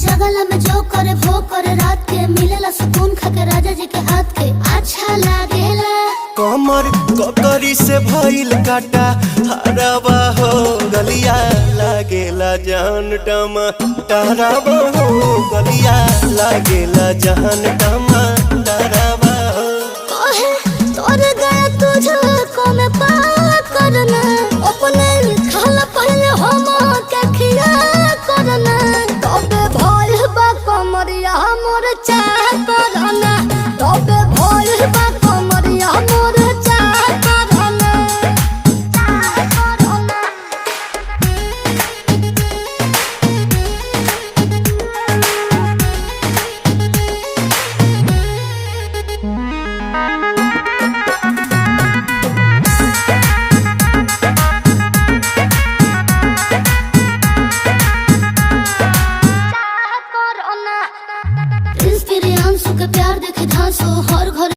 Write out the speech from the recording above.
जगला में जो करे वो करे रात के मिलेला सुकून खाके राजा जी के हाथ के अच्छा लागेला। कमर ककरी से भइल काटा हराबा हो गलिया लागेला जान टमा डराबा हो गलिया लागेला जान टमा डराबा हो। कहे तोर गया तुझको मैं पार करना अपने खाला पहले हम के खिया करना तबे भइल बा कमरिया मोर चाह करना तबे भइल बा कमरिया मोर चाह करना चाह करना।